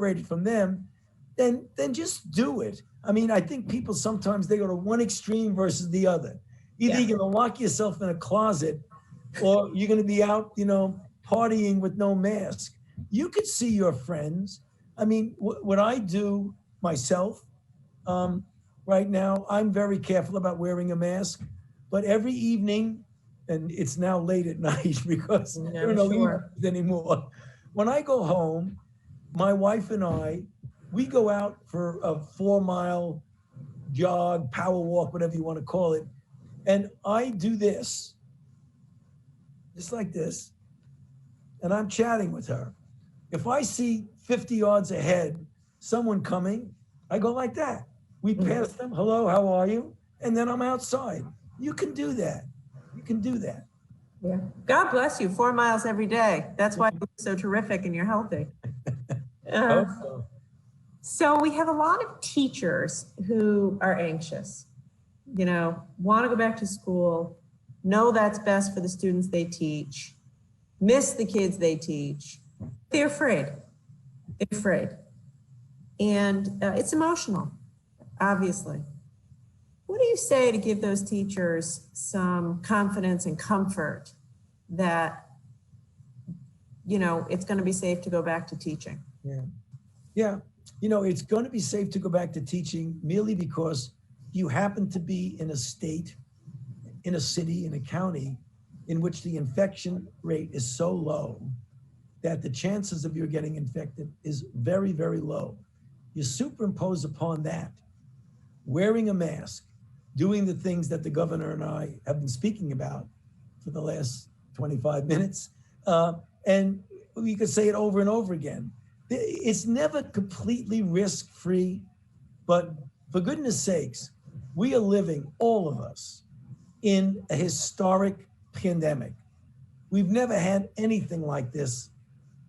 separated from them, then just do it. I mean, I think people sometimes they go to one extreme versus the other. Either you're going to lock yourself in a closet, or you're going to be out, partying with no mask. You could see your friends. I mean, what I do myself right now, I'm very careful about wearing a mask. But every evening, and it's now late at night because there are no evenings anymore. When I go home, my wife and I, we go out for a 4-mile jog, power walk, whatever you want to call it. And I do this, just like this, and I'm chatting with her. If I see 50 yards ahead, someone coming, I go like that. We pass them, hello, how are you? And then I'm outside. You can do that. You can do that. Yeah. God bless you, 4 miles every day. That's why you're so terrific and you're healthy. So we have a lot of teachers who are anxious, want to go back to school, know that's best for the students they teach, miss the kids they teach. They're afraid. They're afraid. And it's emotional, obviously. What do you say to give those teachers some confidence and comfort that, it's going to be safe to go back to teaching? Yeah. It's going to be safe to go back to teaching merely because you happen to be in a state, in a city, in a county in which the infection rate is so low that the chances of you getting infected is very, very low. You superimpose upon that, wearing a mask, doing the things that the governor and I have been speaking about for the last 25 minutes. And we could say it over and over again. It's never completely risk-free, but for goodness sakes, we are living, all of us, in a historic pandemic. We've never had anything like this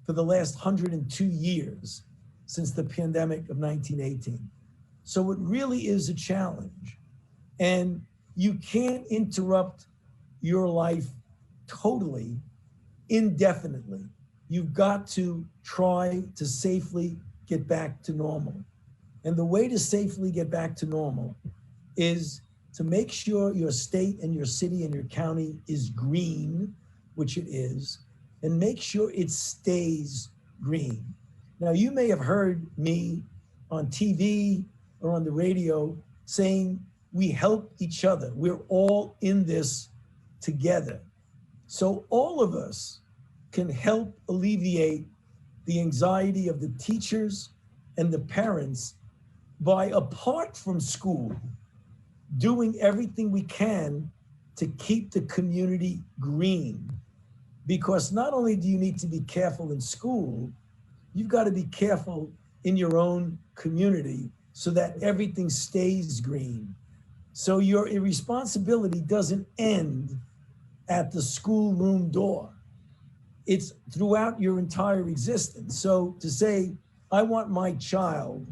for the last 102 years since the pandemic of 1918. So it really is a challenge. And you can't interrupt your life totally, indefinitely. You've got to try to safely get back to normal. And the way to safely get back to normal is to make sure your state and your city and your county is green, which it is, and make sure it stays green. Now, you may have heard me on TV or on the radio saying we help each other. We're all in this together. So all of us can help alleviate the anxiety of the teachers and the parents by, apart from school, doing everything we can to keep the community green. Because not only do you need to be careful in school, you've got to be careful in your own community so that everything stays green. So your responsibility doesn't end at the schoolroom door. It's throughout your entire existence. So to say, I want my child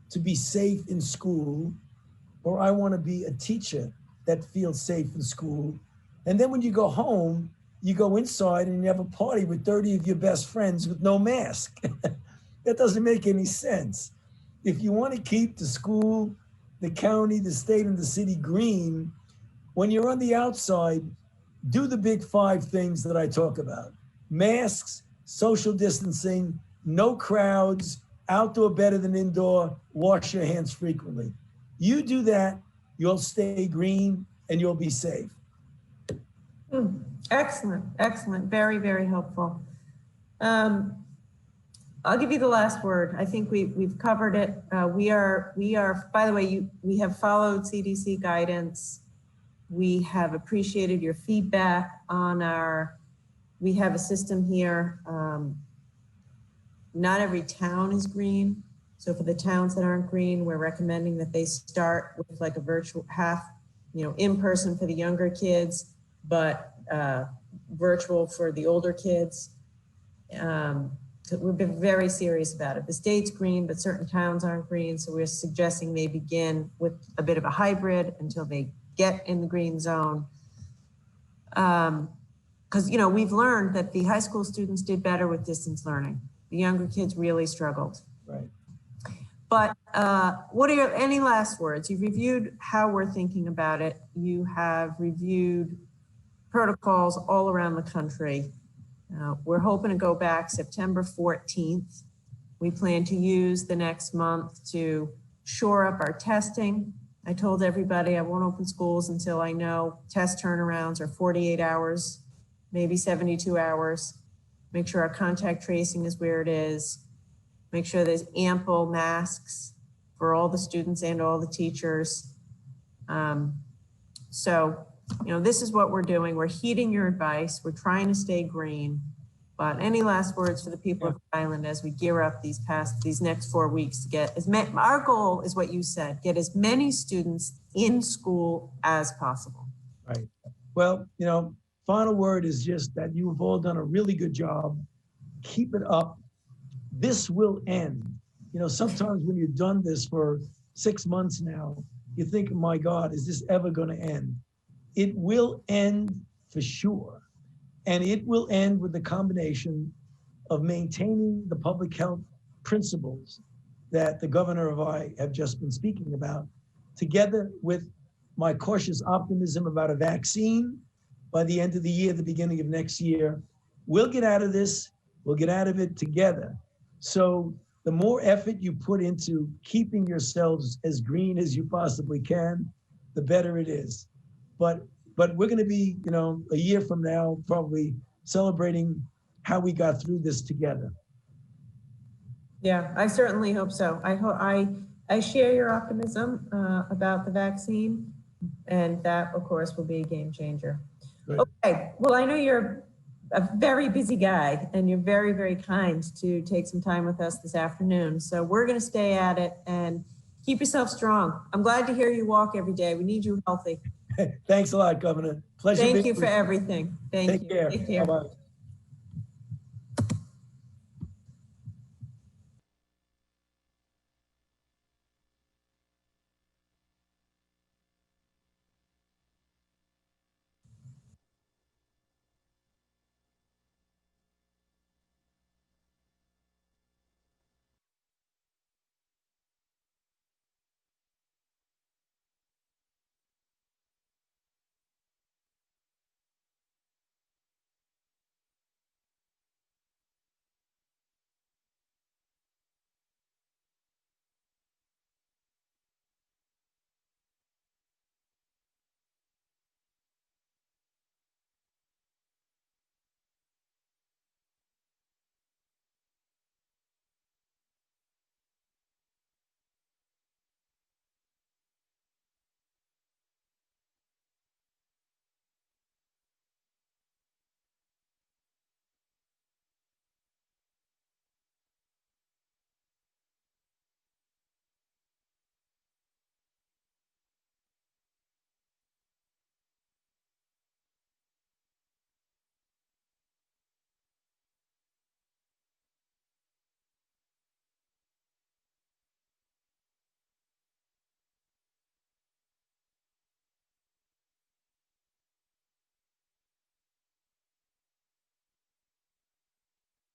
to be safe in school, or I want to be a teacher that feels safe in school. And then when you go home, you go inside and you have a party with 30 of your best friends with no mask. That doesn't make any sense. If you want to keep the school, the county, the state, and the city green, when you're on the outside, do the big 5 things that I talk about. Masks, social distancing, no crowds, outdoor better than indoor, wash your hands frequently. You do that, you'll stay green and you'll be safe. Excellent, excellent, very, very helpful. I'll give you the last word. I think we've covered it. We are, by the way, we have followed CDC guidance. We have appreciated your feedback on we have a system here. Not every town is green. So for the towns that aren't green, we're recommending that they start with like a virtual half, in person for the younger kids, but virtual for the older kids. We've been very serious about it. The state's green, but certain towns aren't green. So we're suggesting they begin with a bit of a hybrid until they get in the green zone. Because, we've learned that the high school students did better with distance learning. The younger kids really struggled. Right. But what are any last words? You've reviewed how we're thinking about it. You have reviewed protocols all around the country. We're hoping to go back September 14th. We plan to use the next month to shore up our testing. I told everybody I won't open schools until I know test turnarounds are 48 hours, maybe 72 hours. Make sure our contact tracing is where it is. Make sure there's ample masks for all the students and all the teachers. So, this is what we're doing. We're heeding your advice. We're trying to stay green. But any last words for the people of the island as we gear up these next 4 weeks to get our goal is what you said, get as many students in school as possible. Right. Well, final word is just that you have all done a really good job. Keep it up. This will end. Sometimes when you've done this for 6 months now, you think, my God, is this ever going to end? It will end for sure. And it will end with the combination of maintaining the public health principles that the governor and I have just been speaking about, together with my cautious optimism about a vaccine by the end of the year, the beginning of next year. We'll get out of this. We'll get out of it together. So the more effort you put into keeping yourselves as green as you possibly can, the better it is. But we're going to be, a year from now, probably celebrating how we got through this together. Yeah, I certainly hope so. I share your optimism about the vaccine, and that, of course, will be a game changer. Right. Okay, well, I know you're a very busy guy, and you're very, very kind to take some time with us this afternoon. So we're going to stay at it and keep yourself strong. I'm glad to hear you walk every day. We need you healthy. Thanks a lot, Governor. Pleasure. Thank you for everything. Thank you. Take care. Take care. Bye-bye.